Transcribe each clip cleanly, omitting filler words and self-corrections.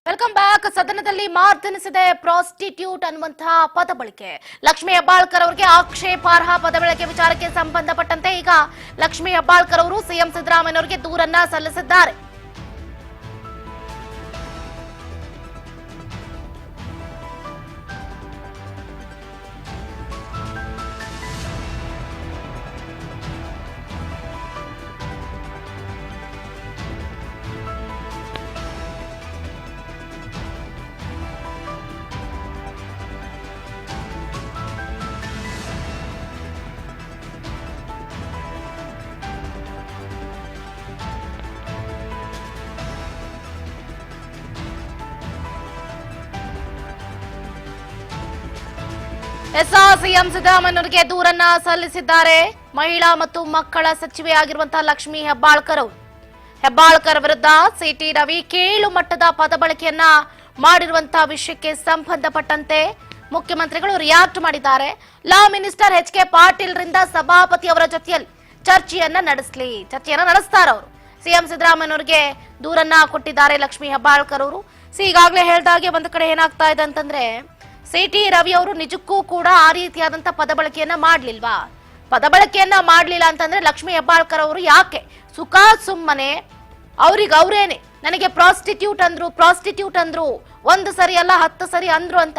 Welcome back. ಸದನದಲ್ಲಿ ಮಾರ್ದನಿಸಿದೆ prostitute ಅನ್ನುವಂತಹ ಪದ ಬಳಕೆ. ಲಕ್ಷ್ಮೀ ಹೆಬ್ಬಾಳ್ಕರ್ ಅವರಿಗೆ ಆಕ್ಷೇಪಾರ್ಹ ಪದ ಬಳಕೆ ವಿಚಾರಕ್ಕೆ ಸಂಬಂಧಪಟ್ಟಂತೆ ಈಗ ಲಕ್ಷ್ಮೀ ಹೆಬ್ಬಾಳ್ಕರ್ ಅವರು ಸಿಎಂ ಸಿದ್ದರಾಮಯ್ಯ ಅವರಿಗೆ ದೂರನ್ನ ಸಲ್ಲಿಸಿದ್ದಾರೆ. ಸಿಎಂ ಸಿದ್ದರಾಮಯ್ಯನವರಿಗೆ ದೂರನ್ನ ಸಲ್ಲಿಸಿದ್ದಾರೆ. ಮಹಿಳಾ ಮತ್ತು ಮಕ್ಕಳ ಸಚಿವೆಯಾಗಿರುವಂತಹ ಲಕ್ಷ್ಮೀ ಹೆಬ್ಬಾಳ್ಕರ್ ಅವರು ಹೆಬ್ಬಾಳ್ಕರ್ ವಿರುದ್ಧ ಸಿಟಿ ರವಿ ಕೀಳು ಮಟ್ಟದ ಪದ ಬಳಕೆಯನ್ನ ಮಾಡಿರುವಂತಹ ವಿಷಯಕ್ಕೆ ಸಂಬಂಧಪಟ್ಟಂತೆ ಮುಖ್ಯಮಂತ್ರಿಗಳು ರಿಯಾಕ್ಟ್ ಮಾಡಿದ್ದಾರೆ. Law minister HK. ಪಾಟೀಲ್ ರಿಂದ ಸಭಾಪತಿ ಅವರ ಜೊತೆಯಲ್ಲಿ ಚರ್ಚೆಯನ್ನ ನಡೆಸ್ತಾರೆ. ಅವರು ಸಿಎಂ ಸಿದ್ದರಾಮಯ್ಯನವರಿಗೆ ದೂರನ್ನ ಕೊಟ್ಟಿದ್ದಾರೆ ಲಕ್ಷ್ಮೀ ಹೆಬ್ಬಾಳ್ಕರ್ ಅವರು. ಈಗಾಗಲೇ ಹೇಳಿದಾಗೆ ಒಂದು ಕಡೆ ಏನಾಗ್ತಾ ಇದೆ ಅಂತಂದ್ರೆ ಸಿಟಿ ರವಿ ಅವರು ನಿಜಕ್ಕೂ ಕೂಡ ಆ ರೀತಿಯಾದಂತಹ ಪದ ಬಳಕೆಯನ್ನ ಮಾಡ್ಲಿಲ್ವಾ? ಪದ ಬಳಕೆಯನ್ನ ಮಾಡ್ಲಿಲ್ಲ ಅಂತಂದ್ರೆ ಲಕ್ಷ್ಮೀ ಹೆಬ್ಬಾಳ್ಕರ್ ಅವರು ಯಾಕೆ ಸುಮ್ಮನೆ ಅವರೇನೆ ನನಗೆ ಪ್ರಾಸ್ಟಿಟ್ಯೂಟ್ ಅಂದ್ರು ಒಂದು ಸರಿ ಅಲ್ಲ 10 ಸರಿ ಅಂದ್ರು ಅಂತ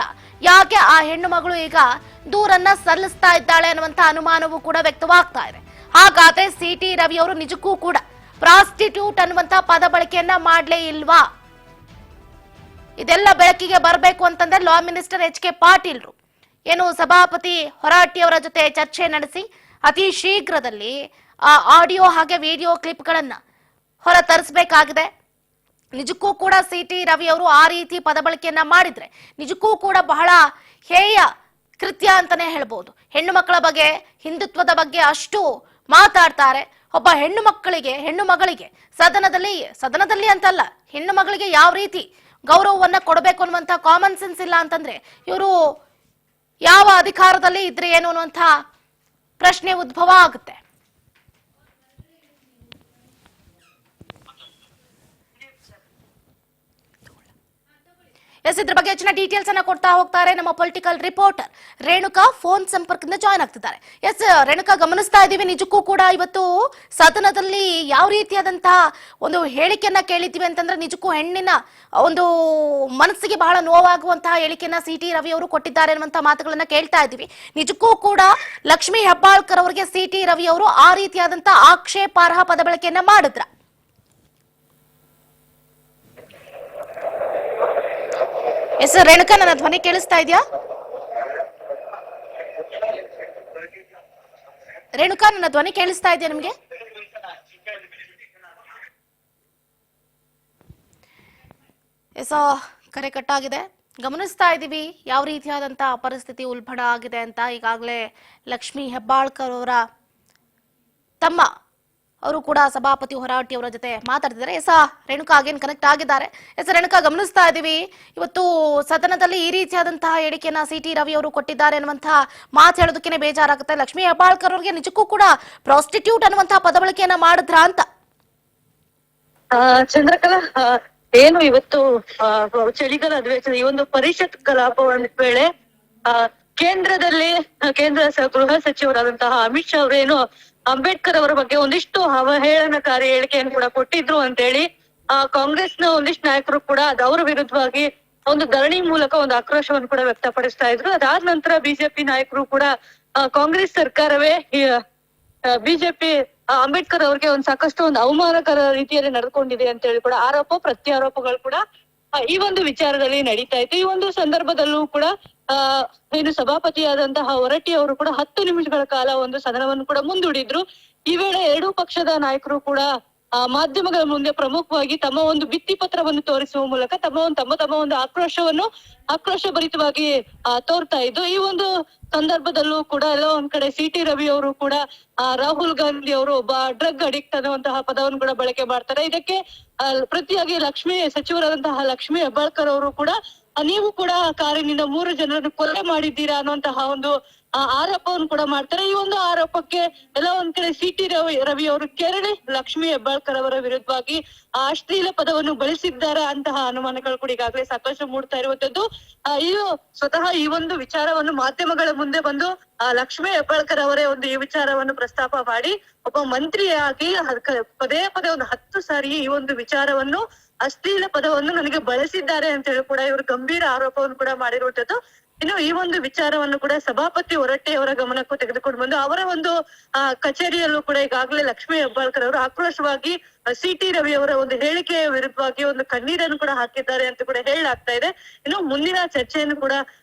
ಯಾಕೆ ಆ ಹೆಣ್ಣು ಮಗಳು ಈಗ ದೂರನ್ನ ಸಲ್ಲಿಸ್ತಾ ಇದ್ದಾಳೆ ಅನ್ನುವಂತ ಅನುಮಾನವೂ ಕೂಡ ವ್ಯಕ್ತವಾಗ್ತಾ ಇದೆ. ಹಾಗಾದ್ರೆ ಸಿಟಿ ರವಿ ಅವರು ನಿಜಕ್ಕೂ ಕೂಡ ಪ್ರಾಸ್ಟಿಟ್ಯೂಟ್ ಅನ್ನುವಂತ ಪದ ಬಳಕೆಯನ್ನ ಮಾಡ್ಲೇ ಇಲ್ವಾ? ಇದೆಲ್ಲ ಬೆಳಕಿಗೆ ಬರಬೇಕು ಅಂತಂದ್ರೆ ಲಾ ಮಿನಿಸ್ಟರ್ ಎಚ್.ಕೆ. ಪಾಟೀಲ್ ಏನು ಸಭಾಪತಿ ಹೊರಾಟಿ ಅವರ ಜೊತೆ ಚರ್ಚೆ ನಡೆಸಿ ಅತಿ ಶೀಘ್ರದಲ್ಲಿ ಆ ಆಡಿಯೋ ಹಾಗೆ ವಿಡಿಯೋ ಕ್ಲಿಪ್ಗಳನ್ನ ಹೊರ ತರಿಸಬೇಕಾಗಿದೆ. ನಿಜಕ್ಕೂ ಕೂಡ ಸಿಟಿ ರವಿ ಅವರು ಆ ರೀತಿ ಪದ ಬಳಕೆಯನ್ನ ಮಾಡಿದ್ರೆ ನಿಜಕ್ಕೂ ಕೂಡ ಬಹಳ ಹೇಯ ಕೃತ್ಯ ಅಂತಾನೆ ಹೇಳ್ಬೋದು. ಹೆಣ್ಣು ಮಕ್ಕಳ ಬಗ್ಗೆ, ಹಿಂದುತ್ವದ ಬಗ್ಗೆ ಅಷ್ಟು ಮಾತಾಡ್ತಾರೆ. ಒಬ್ಬ ಹೆಣ್ಣು ಮಗಳಿಗೆ ಸದನದಲ್ಲಿ ಅಂತಲ್ಲ, ಹೆಣ್ಣು ಮಗಳಿಗೆ ಯಾವ ರೀತಿ ಗೌರವವನ್ನ ಕೊಡಬೇಕು ಅನ್ನುವಂತ ಕಾಮನ್ ಸೆನ್ಸ್ ಇಲ್ಲ ಅಂತಂದ್ರೆ ಇವರು ಯಾವ ಅಧಿಕಾರದಲ್ಲಿ ಇದ್ರೆ ಏನು ಅನ್ನುವಂತ ಪ್ರಶ್ನೆ ಉದ್ಭವ ಆಗುತ್ತೆ. ಇದ್ರ ಬಗ್ಗೆ ಹೆಚ್ಚಿನ ಡೀಟೇಲ್ಸ್ ಅನ್ನ ಕೊಡ್ತಾ ಹೋಗ್ತಾರೆ ನಮ್ಮ ಪೊಲಿಟಿಕಲ್ ರಿಪೋರ್ಟರ್ ರೇಣುಕಾ. ಫೋನ್ ಸಂಪರ್ಕದಿಂದ ಜಾಯ್ನ್ ಆಗ್ತಿದ್ದಾರೆ. ರೇಣುಕಾ, ಗಮನಿಸ್ತಾ ಇದ್ದೀವಿ ನಿಜಕ್ಕೂ ಕೂಡ ಇವತ್ತು ಸದನದಲ್ಲಿ ಯಾವ ರೀತಿಯಾದಂತಹ ಒಂದು ಹೇಳಿಕೆಯನ್ನ ಕೇಳಿದ್ದೀವಿ ಅಂತಂದ್ರೆ ನಿಜಕ್ಕೂ ಹೆಣ್ಣಿನ ಒಂದು ಮನಸ್ಸಿಗೆ ಬಹಳ ನೋವಾಗುವಂತಹ ಹೇಳಿಕೆಯನ್ನ ಸಿಟಿ ರವಿ ಅವರು ಕೊಟ್ಟಿದ್ದಾರೆ ಅನ್ನುವಂತಹ ಮಾತುಗಳನ್ನ ಕೇಳ್ತಾ ಇದ್ದೀವಿ. ನಿಜಕ್ಕೂ ಕೂಡ ಲಕ್ಷ್ಮೀ ಹೆಬ್ಬಾಳ್ಕರ್ ಅವರಿಗೆ ಸಿಟಿ ರವಿ ಅವರು ಆ ರೀತಿಯಾದಂತಹ ಆಕ್ಷೇಪಾರ್ಹ ಪದ ಬಳಕೆಯನ್ನ ಮಾಡಿದ್ರ? ರೇಣುಕಾ, ನನ್ನ ಧ್ವನಿ ಕೇಳಿಸ್ತಾ ಇದೆಯಾ? ರೇಣುಕಾ, ನನ್ನ ಧ್ವನಿ ಕೇಳಿಸ್ತಾ ಇದೆಯಾ ನಿಮ್ಗೆ? ಕರೆ ಕಟ್ಟಾಗಿದೆ. ಗಮನಿಸ್ತಾ ಇದ್ದೀವಿ ಯಾವ ರೀತಿಯಾದಂತಹ ಪರಿಸ್ಥಿತಿ ಉಲ್ಬಣ ಆಗಿದೆ ಅಂತ. ಈಗಾಗಲೇ ಲಕ್ಷ್ಮೀ ಹೆಬ್ಬಾಳ್ಕರ್ ಅವರ ತಮ್ಮ ಅವರು ಕೂಡ ಸಭಾಪತಿ ಹೊರಾಟಿ ಅವರ ಜೊತೆ ಮಾತಾಡ್ತಿದ್ದಾರೆ. ರೇಣುಕಾ ಅಗೇನ್ ಕನೆಕ್ಟ್ ಆಗಿದ್ದಾರೆ. ರೇಣುಕಾ, ಗಮನಿಸ್ತಾ ಇದ್ದೀವಿ ಇವತ್ತು ಸದನದಲ್ಲಿ ಈ ರೀತಿಯಾದಂತಹ ಹೇಳಿಕೆಯನ್ನ ಸಿಟಿ ರವಿ ಅವರು ಕೊಟ್ಟಿದ್ದಾರೆ ಅನ್ನುವಂತಹ ಮಾತು ಹೇಳೋದಕ್ಕೆ ಬೇಜಾರಾಗುತ್ತೆ. ಲಕ್ಷ್ಮೀ ಹೆಬ್ಬಾಳ್ಕರ್ ಅವರಿಗೆ ನಿಜಕ್ಕೂ ಕೂಡ ಪ್ರಾಸ್ಟಿಟ್ಯೂಟ್ ಅನ್ನುವಂತಹ ಪದ ಬಳಕೆಯನ್ನ ಮಾಡಿದ್ರ ಅಂತ? ಚಂದ್ರಕಲಾ, ಏನು ಇವತ್ತು ಚಳಿಗಾಲ ಅಧಿವೇಶನ ಈ ಒಂದು ಪರಿಷತ್ ಕಲಾಪದ ವೇಳೆ ಕೇಂದ್ರ ಗೃಹ ಸಚಿವರಾದಂತಹ ಅಮಿತ್ ಶಾ ಅವರೇನು ಅಂಬೇಡ್ಕರ್ ಅವರ ಬಗ್ಗೆ ಒಂದಿಷ್ಟು ಅವಹೇಳನಕಾರಿ ಹೇಳಿಕೆಯನ್ನು ಕೂಡ ಕೊಟ್ಟಿದ್ರು ಅಂತ ಹೇಳಿ ಕಾಂಗ್ರೆಸ್ನ ಒಂದಿಷ್ಟು ನಾಯಕರು ಕೂಡ ಅವರ ವಿರುದ್ಧವಾಗಿ ಒಂದು ಧರಣಿ ಮೂಲಕ ಒಂದು ಆಕ್ರೋಶವನ್ನು ಕೂಡ ವ್ಯಕ್ತಪಡಿಸ್ತಾ ಇದ್ರು. ಅದಾದ ನಂತರ ಬಿಜೆಪಿ ನಾಯಕರು ಕೂಡ ಕಾಂಗ್ರೆಸ್ ಸರ್ಕಾರವೇ ಬಿಜೆಪಿ ಅಂಬೇಡ್ಕರ್ ಅವ್ರಿಗೆ ಸಾಕಷ್ಟು ಒಂದು ಅವಮಾನಕರ ರೀತಿಯಲ್ಲಿ ನಡೆದುಕೊಂಡಿದೆ ಅಂತ ಹೇಳಿ ಕೂಡ ಆರೋಪ ಪ್ರತ್ಯಾರೋಪಗಳು ಕೂಡ ಈ ಒಂದು ವಿಚಾರದಲ್ಲಿ ನಡೀತಾ ಇತ್ತು. ಈ ಒಂದು ಸಂದರ್ಭದಲ್ಲೂ ಕೂಡ ಏನು ಸಭಾಪತಿಯಾದಂತಹ ಹೊರಟ್ಟಿ ಅವರು ಕೂಡ 10 ನಿಮಿಷಗಳ ಕಾಲ ಒಂದು ಸದನವನ್ನು ಕೂಡ ಮುಂದೂಡಿದ್ರು. ಈ ವೇಳೆ ಎರಡೂ ಪಕ್ಷದ ನಾಯಕರು ಕೂಡ ಮಾಧ್ಯಮಗಳ ಮುಂದೆ ಪ್ರಮುಖವಾಗಿ ತಮ್ಮ ಒಂದು ಭಿತ್ತಿ ಪತ್ರವನ್ನು ತೋರಿಸುವ ಮೂಲಕ ತಮ್ಮ ಒಂದು ಆಕ್ರೋಶಭರಿತವಾಗಿ ತೋರ್ತಾ ಇದ್ದು. ಈ ಒಂದು ಸಂದರ್ಭದಲ್ಲೂ ಕೂಡ ಎಲ್ಲೋ ಒಂದ್ ಕಡೆ ಸಿಟಿ ರವಿ ಅವರು ಕೂಡ ರಾಹುಲ್ ಗಾಂಧಿ ಅವರು ಒಬ್ಬ ಡ್ರಗ್ ಅಡಿಕ್ಟ್ ಅನ್ನುವಂತಹ ಪದವನ್ನು ಕೂಡ ಬಳಕೆ ಮಾಡ್ತಾರೆ. ಇದಕ್ಕೆ ಪ್ರತಿಯಾಗಿ ಸಚಿವರಾದಂತಹ ಲಕ್ಷ್ಮೀ ಹೆಬ್ಬಾಳ್ಕರ್ ಅವರು ಕೂಡ ನೀವು ಕೂಡ ಕಾರಿನಿಂದ 3 ಜನರನ್ನು ಕೊಲೆ ಮಾಡಿದ್ದೀರಾ ಅನ್ನುವಂತಹ ಒಂದು ಆರೋಪವನ್ನು ಕೂಡ ಮಾಡ್ತಾರೆ. ಈ ಒಂದು ಆರೋಪಕ್ಕೆ ಎಲ್ಲ ಒಂದ್ ಕಡೆ ಸಿ.ಟಿ. ರವಿ ಅವರು ಕೆರಳಿ ಲಕ್ಷ್ಮೀ ಹೆಬ್ಬಾಳ್ಕರ್ ಅವರ ವಿರುದ್ಧವಾಗಿ ಅಶ್ಲೀಲ ಪದವನ್ನು ಬಳಸಿದ್ದಾರೆ ಅಂತಹ ಅನುಮಾನಗಳು ಕೂಡ ಈಗಾಗಲೇ ಸಾಕಷ್ಟು ಮೂಡ್ತಾ ಇರುವಂತದ್ದು. ಇದು ಸ್ವತಃ ಈ ಒಂದು ವಿಚಾರವನ್ನು ಮಾಧ್ಯಮಗಳ ಮುಂದೆ ಬಂದು ಲಕ್ಷ್ಮೀ ಹೆಬ್ಬಾಳ್ಕರ್ ಅವರೇ ಒಂದು ಈ ವಿಚಾರವನ್ನು ಪ್ರಸ್ತಾಪ ಮಾಡಿ ಒಬ್ಬ ಮಂತ್ರಿಯಾಗಿ ಪದೇ ಪದೇ ಒಂದು 10 ಸಾರಿ ಈ ಒಂದು ವಿಚಾರವನ್ನು ಅಶ್ಲೀಲ ಪದವನ್ನು ನನಗೆ ಬಳಸಿದ್ದಾರೆ ಅಂತ ಹೇಳಿ ಕೂಡ ಇವರು ಗಂಭೀರ ಆರೋಪವನ್ನು ಕೂಡ ಮಾಡಿರುವಂತದ್ದು. ಇನ್ನು ಈ ಒಂದು ವಿಚಾರವನ್ನು ಕೂಡ ಸಭಾಪತಿ ಹೊರಟ್ಟಿ ಅವರ ಗಮನಕ್ಕೂ ತೆಗೆದುಕೊಂಡು ಬಂದು ಅವರ ಒಂದು ಕಚೇರಿಯಲ್ಲೂ ಕೂಡ ಈಗಾಗಲೇ ಲಕ್ಷ್ಮೀ ಹೆಬ್ಬಾಳ್ಕರ್ ಅವರು ಆಕ್ರೋಶವಾಗಿ ಸಿ.ಟಿ. ರವಿ ಅವರ ಒಂದು ಹೇಳಿಕೆಯ ವಿರುದ್ಧವಾಗಿ ಒಂದು ಕಣ್ಣೀರನ್ನು ಕೂಡ ಹಾಕಿದ್ದಾರೆ ಅಂತ ಕೂಡ ಹೇಳಲಾಗ್ತಾ ಇದೆ. ಇನ್ನು ಮುಂದಿನ ಚರ್ಚೆಯನ್ನು ಕೂಡ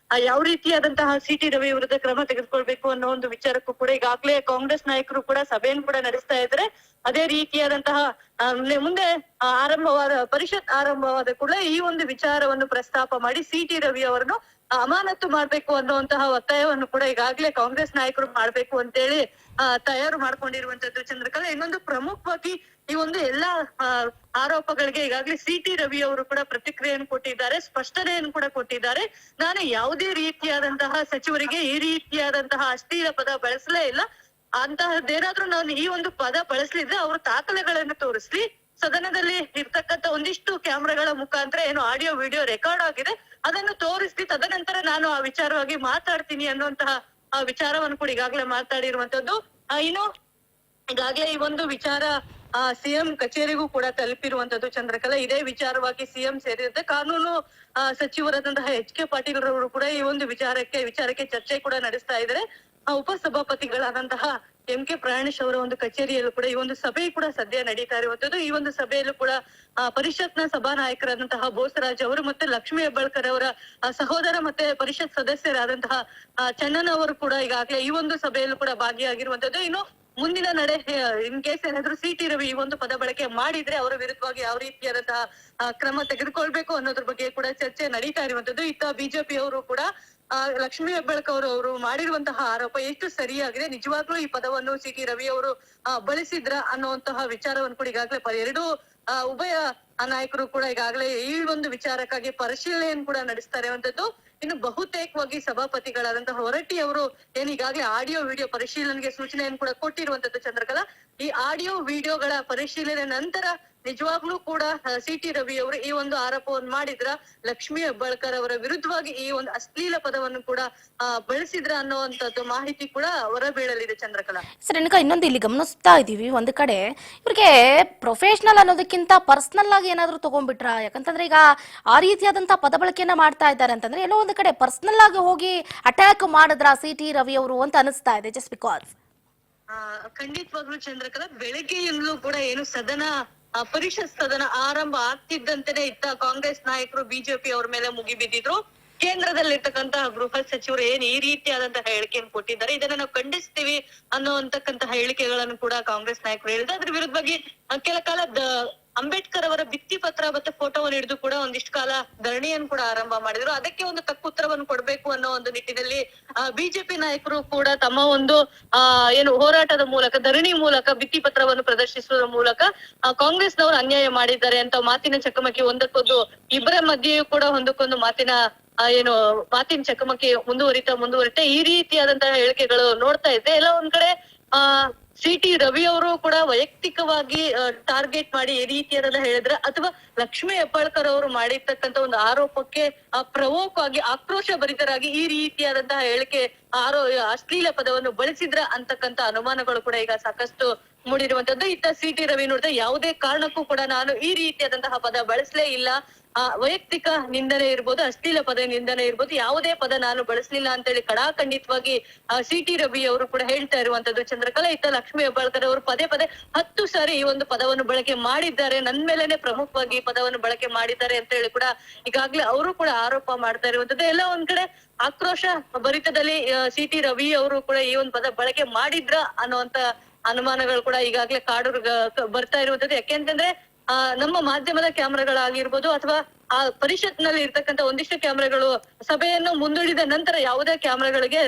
ಯಾವ ರೀತಿಯಾದಂತಹ ಸಿ.ಟಿ. ರವಿ ವಿರುದ್ಧ ಕ್ರಮ ತೆಗೆದುಕೊಳ್ಬೇಕು ಅನ್ನೋ ಒಂದು ವಿಚಾರಕ್ಕೂ ಕೂಡ ಈಗಾಗಲೇ ಕಾಂಗ್ರೆಸ್ ನಾಯಕರು ಕೂಡ ಸಭೆಯನ್ನು ಕೂಡ ನಡೆಸ್ತಾ ಇದ್ದಾರೆ. ಅದೇ ರೀತಿಯಾದಂತಹ ಮುಂದೆ ಪರಿಷತ್ ಆರಂಭವಾದ ಕೂಡ ಈ ಒಂದು ವಿಚಾರವನ್ನು ಪ್ರಸ್ತಾಪ ಮಾಡಿ ಸಿ.ಟಿ. ರವಿ ಅವರನ್ನು ಅಮಾನತು ಮಾಡ್ಬೇಕು ಅನ್ನುವಂತಹ ಒತ್ತಾಯವನ್ನು ಕೂಡ ಈಗಾಗಲೇ ಕಾಂಗ್ರೆಸ್ ನಾಯಕರು ಮಾಡ್ಬೇಕು ಅಂತೇಳಿ ತಯಾರು ಮಾಡ್ಕೊಂಡಿರುವಂತದ್ದು ಚಂದ್ರಕಲಾ. ಇನ್ನೊಂದು ಪ್ರಮುಖವಾಗಿ ಈ ಒಂದು ಎಲ್ಲಾ ಆರೋಪಗಳಿಗೆ ಈಗಾಗಲೇ ಸಿ.ಟಿ. ರವಿ ಅವರು ಕೂಡ ಪ್ರತಿಕ್ರಿಯೆಯನ್ನು ಕೊಟ್ಟಿದ್ದಾರೆ, ಸ್ಪಷ್ಟನೆಯನ್ನು ಕೂಡ ಕೊಟ್ಟಿದ್ದಾರೆ. ನಾನು ಯಾವುದೇ ರೀತಿಯಾದಂತಹ ಸಚಿವರಿಗೆ ಈ ರೀತಿಯಾದಂತಹ ಅಶ್ಲೀಲ ಪದ ಬಳಸಲೇ ಇಲ್ಲ, ಅಂತಹದ್ದೇನಾದ್ರೂ ನಾನು ಈ ಒಂದು ಪದ ಬಳಸಲಿದ್ರೆ ಅವರು ದಾಖಲೆಗಳನ್ನು ತೋರಿಸ್ಲಿ, ಸದನದಲ್ಲಿ ಇರ್ತಕ್ಕಂಥ ಒಂದಿಷ್ಟು ಕ್ಯಾಮ್ರಾಗಳ ಮುಖಾಂತರ ಏನು ಆಡಿಯೋ ವಿಡಿಯೋ ರೆಕಾರ್ಡ್ ಆಗಿದೆ ಅದನ್ನು ತೋರಿಸಿ ತದನಂತರ ನಾನು ಆ ವಿಚಾರವಾಗಿ ಮಾತಾಡ್ತೀನಿ ಅನ್ನುವಂತಹ ವಿಚಾರವನ್ನು ಕೂಡ ಈಗಾಗಲೇ ಮಾತಾಡಿರುವಂತದ್ದು. ಇನ್ನು ಈಗಾಗಲೇ ಈ ಒಂದು ವಿಚಾರ ಸಿಎಂ ಕಚೇರಿಗೂ ಕೂಡ ತಲುಪಿರುವಂತದ್ದು ಚಂದ್ರಕಲಾ. ಇದೇ ವಿಚಾರವಾಗಿ ಸಿಎಂ ಸೇರಿದಂತೆ ಕಾನೂನು ಸಚಿವರಾದಂತಹ ಎಚ್.ಕೆ. ಪಾಟೀಲ್ ರವರು ಕೂಡ ಈ ಒಂದು ವಿಚಾರಕ್ಕೆ ಚರ್ಚೆ ಕೂಡ ನಡೆಸ್ತಾ ಇದ್ದಾರೆ. ಉಪಸಭಾಪತಿಗಳಾದಂತಹ ಎಂ.ಕೆ. ಪ್ರಾಣೇಶ್ ಅವರ ಒಂದು ಕಚೇರಿಯಲ್ಲೂ ಕೂಡ ಈ ಒಂದು ಸಭೆ ಕೂಡ ಸದ್ಯ ನಡೀತಾ ಇರುವಂತದ್ದು. ಈ ಒಂದು ಸಭೆಯಲ್ಲೂ ಕೂಡ ಪರಿಷತ್ನ ಸಭಾ ನಾಯಕರಾದಂತಹ ಬೋಸರಾಜ್ ಅವರು ಮತ್ತೆ ಲಕ್ಷ್ಮೀ ಹೆಬ್ಬಾಳ್ಕರ್ ಅವರ ಸಹೋದರ ಮತ್ತೆ ಪರಿಷತ್ ಸದಸ್ಯರಾದಂತಹ ಚನ್ನನ್ ಅವರು ಕೂಡ ಈಗಾಗಲೇ ಈ ಒಂದು ಸಭೆಯಲ್ಲೂ ಕೂಡ ಭಾಗಿಯಾಗಿರುವಂತದ್ದು. ಇನ್ನು ಮುಂದಿನ ನಡೆ ಇನ್ ಕೇಸ್ ಏನಾದ್ರು ಸಿ.ಟಿ. ರವಿ ಈ ಒಂದು ಪದ ಬಳಕೆ ಮಾಡಿದ್ರೆ ಅವರ ವಿರುದ್ಧವಾಗಿ ಯಾವ ರೀತಿಯಾದಂತಹ ಕ್ರಮ ತೆಗೆದುಕೊಳ್ಬೇಕು ಅನ್ನೋದ್ರ ಬಗ್ಗೆ ಕೂಡ ಚರ್ಚೆ ನಡೀತಾ ಇರುವಂತದ್ದು. ಇತ್ತ ಬಿಜೆಪಿ ಅವರು ಕೂಡ ಲಕ್ಷ್ಮೀ ಹೆಬ್ಬಾಳ್ಕರ್ ಅವರು ಮಾಡಿರುವಂತಹ ಆರೋಪ ಎಷ್ಟು ಸರಿಯಾಗಿದೆ, ನಿಜವಾಗ್ಲೂ ಈ ಪದವನ್ನು ಸಿ.ಟಿ. ರವಿ ಅವರು ಬಳಸಿದ್ರ ಅನ್ನುವಂತಹ ವಿಚಾರವನ್ನು ಕೂಡ ಈಗಾಗಲೇ ಎರಡು ಉಭಯ ನಾಯಕರು ಕೂಡ ಈಗಾಗಲೇ ಈ ಒಂದು ವಿಚಾರಕ್ಕಾಗಿ ಪರಿಶೀಲನೆಯನ್ನು ಕೂಡ ನಡೆಸ್ತಾ ಇರುವಂತದ್ದು. ಇನ್ನು ಬಹುತೇಕವಾಗಿ ಸಭಾಪತಿಗಳಾದಂತಹ ಹೊರಟ್ಟಿ ಅವರು ಈಗಾಗಲೇ ಆಡಿಯೋ ವಿಡಿಯೋ ಪರಿಶೀಲನೆಗೆ ಸೂಚನೆಯನ್ನು ಕೂಡ ಕೊಟ್ಟಿರುವಂತದ್ದು ಚಂದ್ರಕಲಾ. ಈ ಆಡಿಯೋ ವಿಡಿಯೋಗಳ ಪರಿಶೀಲನೆ ನಂತರ ನಿಜವಾಗ್ಲೂ ಕೂಡ ಸಿ.ಟಿ. ರವಿ ಅವರು ಈ ಒಂದು ಆರೋಪವನ್ನು ಮಾಡಿದ್ರ, ಲಕ್ಷ್ಮೀ ಹೆಬ್ಬಾಳ್ಕರ್ ಅವರ ವಿರುದ್ಧವಾಗಿ ಈ ಒಂದು ಅಶ್ಲೀಲ ಪದವನ್ನು ಕೂಡ ಬಳಸಿದ್ರ ಅನ್ನುವಂಥದ್ದು ಮಾಹಿತಿ ಕೂಡ ಹೊರಬೀಳಲಿದೆ ಚಂದ್ರಕಲಾ. ಸರ್, ಇನ್ನೊಂದು ಇಲ್ಲಿ ಗಮನಿಸ್ತಾ ಇದೀವಿ, ಒಂದು ಕಡೆ ಇವ್ರಿಗೆ ಪ್ರೊಫೆಷನಲ್ ಅನ್ನೋದಕ್ಕಿಂತ ಪರ್ಸನಲ್ ಆಗಿ ಏನಾದ್ರು ತಗೊಂಡ್ಬಿಟ್ರ? ಯಾಕಂತಂದ್ರೆ ಈಗ ಆ ರೀತಿಯಾದಂತಹ ಪದ ಬಳಕೆಯನ್ನ ಮಾಡ್ತಾ ಇದ್ದಾರೆ ಅಂತಂದ್ರೆ ಎಲ್ಲೋ ಒಂದು ಕಡೆ ಪರ್ಸನಲ್ ಆಗಿ ಹೋಗಿ ಅಟ್ಯಾಕ್ ಮಾಡಿದ್ರ ಸಿ.ಟಿ. ರವಿ ಅವರು ಅಂತ ಅನಿಸ್ತಾ ಇದೆ. ಜಸ್ಟ್ ಬಿಕಾಸ್ ಖಂಡಿತವಾಗ್ಲೂ ಚಂದ್ರಕಲಾ, ಬೆಳಗ್ಗೆಯಿಂದಲೂ ಕೂಡ ಏನು ಪರಿಷತ್ ಸದನ ಆರಂಭ ಆಗ್ತಿದ್ದಂತೆನೆ ಇತ್ತ ಕಾಂಗ್ರೆಸ್ ನಾಯಕರು ಬಿಜೆಪಿ ಅವ್ರ ಮೇಲೆ ಮುಗಿಬಿದ್ದಿದ್ರು. ಕೇಂದ್ರದಲ್ಲಿರ್ತಕ್ಕಂತಹ ಗೃಹ ಸಚಿವರು ಏನ್ ಈ ರೀತಿಯಾದಂತಹ ಹೇಳಿಕೆಯನ್ನು ಕೊಟ್ಟಿದ್ದಾರೆ, ಇದನ್ನ ನಾವು ಖಂಡಿಸ್ತೀವಿ ಅನ್ನುವಂತಕ್ಕಂತಹ ಹೇಳಿಕೆಗಳನ್ನು ಕೂಡ ಕಾಂಗ್ರೆಸ್ ನಾಯಕರು ಹೇಳಿದ್ರು. ಅದ್ರ ವಿರುದ್ಧವಾಗಿ ಕೆಲ ಕಾಲ ಅಂಬೇಡ್ಕರ್ ಅವರ ಭಿತ್ತಿ ಪತ್ರ ಮತ್ತೆ ಫೋಟೋವನ್ನು ಹಿಡಿದು ಕೂಡ ಒಂದಿಷ್ಟು ಕಾಲ ಧರಣಿಯನ್ನು ಕೂಡ ಆರಂಭ ಮಾಡಿದ್ರು. ಅದಕ್ಕೆ ಒಂದು ತಕ್ಕುತ್ತರವನ್ನು ಕೊಡ್ಬೇಕು ಅನ್ನೋ ಒಂದು ನಿಟ್ಟಿನಲ್ಲಿ ಬಿಜೆಪಿ ನಾಯಕರು ಕೂಡ ತಮ್ಮ ಒಂದು ಏನು ಹೋರಾಟದ ಮೂಲಕ, ಧರಣಿ ಮೂಲಕ, ಭಿತ್ತಿ ಪತ್ರವನ್ನು ಪ್ರದರ್ಶಿಸುವ ಮೂಲಕ ಕಾಂಗ್ರೆಸ್ನವರು ಅನ್ಯಾಯ ಮಾಡಿದ್ದಾರೆ ಅಂತ ಮಾತಿನ ಚಕಮಕಿ ಒಂದಕ್ಕೊಂದು ಇಬ್ಬರ ಮಧ್ಯೆಯೂ ಕೂಡ ಒಂದಕ್ಕೊಂದು ಮಾತಿನ ಚಕಮಕಿ ಮುಂದುವರಿತಾ ಈ ರೀತಿಯಾದಂತಹ ಹೇಳಿಕೆಗಳು ನೋಡ್ತಾ ಇದ್ದೆ. ಎಲ್ಲ ಒಂದ್ ಕಡೆ ಸಿ.ಟಿ. ರವಿ ಅವರು ಕೂಡ ವೈಯಕ್ತಿಕವಾಗಿ ಟಾರ್ಗೆಟ್ ಮಾಡಿ ಈ ರೀತಿಯಾದ ಹೇಳಿದ್ರ, ಅಥವಾ ಲಕ್ಷ್ಮೀ ಹೆಬ್ಬಾಳ್ಕರ್ ಅವರು ಮಾಡಿರ್ತಕ್ಕಂತ ಒಂದು ಆರೋಪಕ್ಕೆ ಪ್ರವೋಕ್ ಆಗಿ ಆಕ್ರೋಶ ಭರಿತರಾಗಿ ಈ ರೀತಿಯಾದಂತಹ ಹೇಳಿಕೆ ಅಶ್ಲೀಲ ಪದವನ್ನು ಬಳಸಿದ್ರ ಅಂತಕ್ಕಂತ ಅನುಮಾನಗಳು ಕೂಡ ಈಗ ಸಾಕಷ್ಟು ಮೂಡಿರುವಂತದ್ದು. ಇತ್ತ ಸಿ.ಟಿ. ರವಿ ನೋಡಿದ್ರೆ ಯಾವುದೇ ಕಾರಣಕ್ಕೂ ಕೂಡ ನಾನು ಈ ರೀತಿಯಾದಂತಹ ಪದ ಬಳಸಲೇ ಇಲ್ಲ, ವೈಯಕ್ತಿಕ ನಿಂದನೆ ಇರ್ಬೋದು, ಅಶ್ಲೀಲ ಪದ ನಿಂದನೆ ಇರ್ಬೋದು, ಯಾವುದೇ ಪದ ನಾನು ಬಳಸಲಿಲ್ಲ ಅಂತೇಳಿ ಕಡಾಖಂಡಿತವಾಗಿ ಸಿ.ಟಿ. ರವಿ ಅವರು ಕೂಡ ಹೇಳ್ತಾ ಇರುವಂತದ್ದು ಚಂದ್ರಕಲಾ. ಇತ್ತ ಲಕ್ಷ್ಮೀ ಹೆಬ್ಬಾಳ್ಕರ್ ಅವರು ಪದೇ 10 ಸಾರಿ ಈ ಒಂದು ಪದವನ್ನು ಬಳಕೆ ಮಾಡಿದ್ದಾರೆ, ನನ್ ಮೇಲೆನೆ ಪ್ರಮುಖವಾಗಿ ಪದವನ್ನು ಬಳಕೆ ಮಾಡಿದ್ದಾರೆ ಅಂತ ಹೇಳಿ ಕೂಡ ಈಗಾಗ್ಲೇ ಅವರು ಕೂಡ ಆರೋಪ ಮಾಡ್ತಾ ಇರುವಂತದ್ದು. ಎಲ್ಲ ಒಂದ್ ಕಡೆ ಆಕ್ರೋಶ ಭರಿತದಲ್ಲಿ ಸಿ.ಟಿ. ರವಿ ಅವರು ಕೂಡ ಈ ಒಂದು ಪದ ಬಳಕೆ ಮಾಡಿದ್ರ ಅನ್ನುವಂತ ಅನುಮಾನಗಳು ಕೂಡ ಈಗಾಗ್ಲೇ ಬರ್ತಾ ಇರುವಂತದ್ದು. ಯಾಕೆಂತಂದ್ರೆ ನಮ್ಮ ಮಾಧ್ಯಮದ ಕ್ಯಾಮ್ರಾಗಳಾಗಿರ್ಬೋದು ಅಥವಾ ಆ ಪರಿಷತ್ ನಲ್ಲಿ ಇರ್ತಕ್ಕಂಥ ಒಂದಿಷ್ಟು ಕ್ಯಾಮ್ರಾಗಳು ಸಭೆಯನ್ನು ಮುಂದೂಡಿದ ನಂತರ ಯಾವುದೇ ಕ್ಯಾಮ್ರಾಗಳಿಗೆ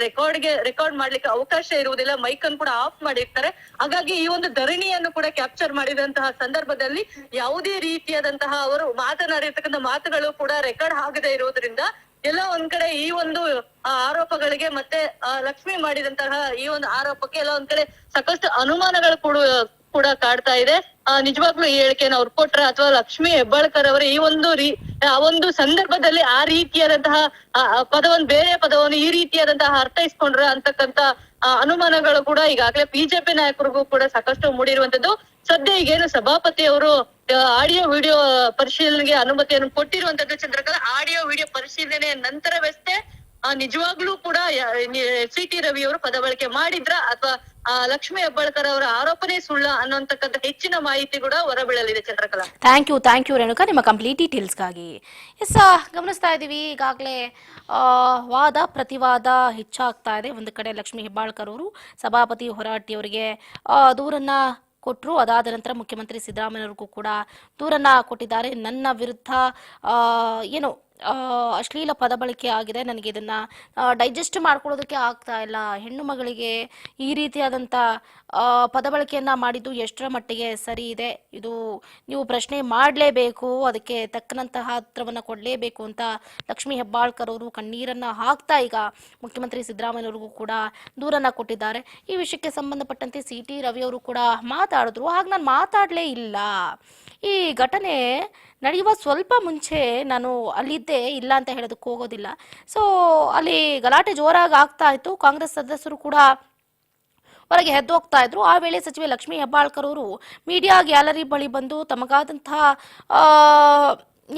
ರೆಕಾರ್ಡ್ ಮಾಡ್ಲಿಕ್ಕೆ ಅವಕಾಶ ಇರುವುದಿಲ್ಲ, ಮೈಕ್ ಅನ್ನು ಕೂಡ ಆಫ್ ಮಾಡಿರ್ತಾರೆ. ಹಾಗಾಗಿ ಈ ಒಂದು ಧರಣಿಯನ್ನು ಕೂಡ ಕ್ಯಾಪ್ಚರ್ ಮಾಡಿದಂತಹ ಸಂದರ್ಭದಲ್ಲಿ ಯಾವುದೇ ರೀತಿಯಾದಂತಹ ಅವರು ಮಾತನಾಡಿರ್ತಕ್ಕಂಥ ಮಾತುಗಳು ಕೂಡ ರೆಕಾರ್ಡ್ ಆಗದೆ ಇರುವುದರಿಂದ ಎಲ್ಲ ಒಂದ್ ಕಡೆ ಈ ಒಂದು ಆರೋಪಗಳಿಗೆ ಮತ್ತೆ ಲಕ್ಷ್ಮಿ ಮಾಡಿದಂತಹ ಈ ಒಂದು ಆರೋಪಕ್ಕೆ ಎಲ್ಲ ಒಂದ್ ಕಡೆ ಸಾಕಷ್ಟು ಅನುಮಾನಗಳು ಕೂಡ ಕಾಡ್ತಾ ಇದೆ. ನಿಜವಾಗ್ಲೂ ಈ ಹೇಳಿಕೆಯನ್ನು ಅವ್ರು ಕೊಟ್ರ ಅಥವಾ ಲಕ್ಷ್ಮಿ ಹೆಬ್ಬಾಳ್ಕರ್ ಅವರು ಈ ಒಂದು ಆ ಒಂದು ಸಂದರ್ಭದಲ್ಲಿ ಆ ರೀತಿಯಾದಂತಹ ಪದವನ್ನು ಬೇರೆ ಪದವನ್ನು ಈ ರೀತಿಯಾದಂತಹ ಅರ್ಥೈಸ್ಕೊಂಡ್ರ ಅಂತಕ್ಕಂತ ಅನುಮಾನಗಳು ಕೂಡ ಈಗಾಗಲೇ ಬಿಜೆಪಿ ನಾಯಕರಿಗೂ ಕೂಡ ಸಾಕಷ್ಟು ಮೂಡಿರುವಂತದ್ದು. ಸದ್ಯ ಈಗೇನು ಸಭಾಪತಿ ಅವರು ಆಡಿಯೋ ವಿಡಿಯೋ ಪರಿಶೀಲನೆಗೆ ಅನುಮತಿಯನ್ನು ಕೊಟ್ಟಿರುವಂತದ್ದು ಚಂದ್ರಕಲಾ. ಆಡಿಯೋ ವಿಡಿಯೋ ಪರಿಶೀಲನೆ ನಂತರವಷ್ಟೇ ನಿಜವಾಗ್ಲೂ ಕೂಡ ಸಿ.ಟಿ. ರವಿ ಅವರು ಪದ ಬಳಕೆ ಮಾಡಿದ್ರ ಅಥವಾ ಲಕ್ಷ್ಮಿ ಹೆಬ್ಬಾಳ್ಕರ್ ಅವರ ಆರೋಪನೆ ಸುಳ್ಳ ಅನ್ನೋಂತಕ್ಕಂಥ ಹೆಚ್ಚಿನ ಮಾಹಿತಿ ಕೂಡ ಹೊರಬೀಳಲಿದೆ ಚಂದ್ರಕಲಾ. ಥ್ಯಾಂಕ್ ಯು ರೇಣುಕಾ, ನಿಮ್ಮ ಕಂಪ್ಲೀಟ್ ಡೀಟೇಲ್ಸ್ಗಾಗಿ. ಎಸ್, ಗಮನಿಸ್ತಾ ಇದ್ದೀವಿ ಈಗಾಗಲೇ ವಾದ ಪ್ರತಿವಾದ ಹೆಚ್ಚಾಗ್ತಾ ಇದೆ. ಒಂದು ಕಡೆ ಲಕ್ಷ್ಮಿ ಹೆಬ್ಬಾಳ್ಕರ್ ಅವರು ಸಭಾಪತಿ ಹೊರಟ್ಟಿ ಅವರಿಗೆ ದೂರನ್ನ ಕೊಟ್ಟರು. ಅದಾದ ನಂತರ ಮುಖ್ಯಮಂತ್ರಿ ಸಿದ್ದರಾಮಯ್ಯವ್ರಿಗೂ ಕೂಡ ದೂರನ್ನ ಕೊಟ್ಟಿದ್ದಾರೆ. ನನ್ನ ವಿರುದ್ಧ ಏನು ಅಶ್ಲೀಲ ಪದ ಬಳಕೆ ಆಗಿದೆ, ನನಗೆ ಇದನ್ನ ಡೈಜೆಸ್ಟ್ ಮಾಡ್ಕೊಳ್ಳೋದಕ್ಕೆ ಆಗ್ತಾ ಇಲ್ಲ, ಹೆಣ್ಣು ಮಗಳಿಗೆ ಈ ರೀತಿಯಾದಂಥ ಪದ ಬಳಕೆಯನ್ನ ಮಾಡಿದ್ದು ಎಷ್ಟರ ಮಟ್ಟಿಗೆ ಸರಿ ಇದೆ, ಇದು ನೀವು ಪ್ರಶ್ನೆ ಮಾಡಲೇಬೇಕು, ಅದಕ್ಕೆ ತಕ್ಕನಂತಹ ಉತ್ತರವನ್ನು ಕೊಡಲೇಬೇಕು ಅಂತ ಲಕ್ಷ್ಮಿ ಹೆಬ್ಬಾಳ್ಕರ್ ಅವರು ಕಣ್ಣೀರನ್ನ ಹಾಕ್ತಾ ಈಗ ಮುಖ್ಯಮಂತ್ರಿ ಸಿದ್ದರಾಮಯ್ಯವ್ರಿಗೂ ಕೂಡ ದೂರನ್ನ ಕೊಟ್ಟಿದ್ದಾರೆ. ಈ ವಿಷಯಕ್ಕೆ ಸಂಬಂಧಪಟ್ಟಂತೆ ಸಿ.ಟಿ. ರವಿ ಅವರು ಕೂಡ ಮಾತಾಡಿದ್ರು. ಹಾಗೆ ನಾನು ಮಾತಾಡಲೇ ಇಲ್ಲ, ಈ ಘಟನೆ ನಡೆಯುವ ಸ್ವಲ್ಪ ಮುಂಚೆ ನಾನು ಅಲ್ಲಿದ್ದೆ, ಇಲ್ಲ ಅಂತ ಹೇಳೋದಕ್ಕೆ ಹೋಗೋದಿಲ್ಲ. ಸೊ ಅಲ್ಲಿ ಗಲಾಟೆ ಜೋರಾಗಿ ಆಗ್ತಾ ಇತ್ತು. ಕಾಂಗ್ರೆಸ್ ಸದಸ್ಯರು ಕೂಡ ಹೊರಗೆ ಎದ್ದು ಹೋಗ್ತಾ ಇದ್ರು. ಆ ವೇಳೆ ಸಚಿವೆ ಲಕ್ಷ್ಮಿ ಹೆಬ್ಬಾಳ್ಕರ್ ಅವರು ಮೀಡಿಯಾ ಗ್ಯಾಲರಿ ಬಳಿ ಬಂದು ತಮಗಾದಂತಹ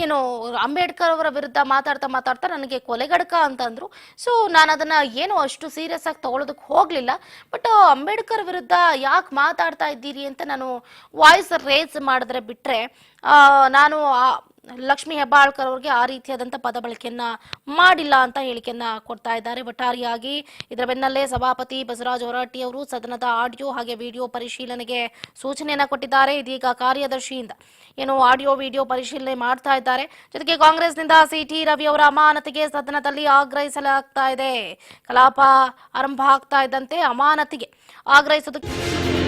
ಏನು ಅಂಬೇಡ್ಕರ್ ಅವರ ವಿರುದ್ಧ ಮಾತಾಡ್ತಾ ನನಗೆ ಕೊಲೆಗಡಕ ಅಂತಂದ್ರು. ಸೊ ನಾನು ಅದನ್ನ ಏನು ಅಷ್ಟು ಸೀರಿಯಸ್ ಆಗಿ ತಗೊಳ್ಳೋದಕ್ಕೆ ಹೋಗ್ಲಿಲ್ಲ. ಬಟ್ ಅಂಬೇಡ್ಕರ್ ವಿರುದ್ಧ ಯಾಕೆ ಮಾತಾಡ್ತಾ ಇದ್ದೀರಿ ಅಂತ ನಾನು ವಾಯ್ಸ್ ರೇಸ್ ಮಾಡಿದ್ರೆ ಬಿಟ್ರೆ ನಾನು ಲಕ್ಷ್ಮಿ ಹೆಬ್ಬಾಳ್ಕರ್ ಅವ್ರಿಗೆ ಆ ರೀತಿಯಾದಂಥ ಪದ ಬಳಕೆಯನ್ನ ಮಾಡಿಲ್ಲ ಅಂತ ಹೇಳಿಕೆಯನ್ನ ಕೊಡ್ತಾ ಇದ್ದಾರೆ. ಒಟ್ಟಾರೆಯಾಗಿ ಇದರ ಬೆನ್ನಲ್ಲೇ ಸಭಾಪತಿ ಬಸವರಾಜ ಹೊರಟ್ಟಿ ಅವರು ಸದನದ ಆಡಿಯೋ ಹಾಗೆ ವಿಡಿಯೋ ಪರಿಶೀಲನೆಗೆ ಸೂಚನೆಯನ್ನ ಕೊಟ್ಟಿದ್ದಾರೆ. ಇದೀಗ ಕಾರ್ಯದರ್ಶಿಯಿಂದ ಏನು ಆಡಿಯೋ ವಿಡಿಯೋ ಪರಿಶೀಲನೆ ಮಾಡ್ತಾ ಇದ್ದಾರೆ. ಜೊತೆಗೆ ಕಾಂಗ್ರೆಸ್ನಿಂದ ಸಿ.ಟಿ. ರವಿ ಅವರ ಅಮಾನತಿಗೆ ಸದನದಲ್ಲಿ ಆಗ್ರಹಿಸಲಾಗ್ತಾ ಇದೆ. ಕಲಾಪ ಆರಂಭ ಆಗ್ತಾ ಇದ್ದಂತೆ ಅಮಾನತಿಗೆ ಆಗ್ರಹಿಸೋದಕ್ಕೆ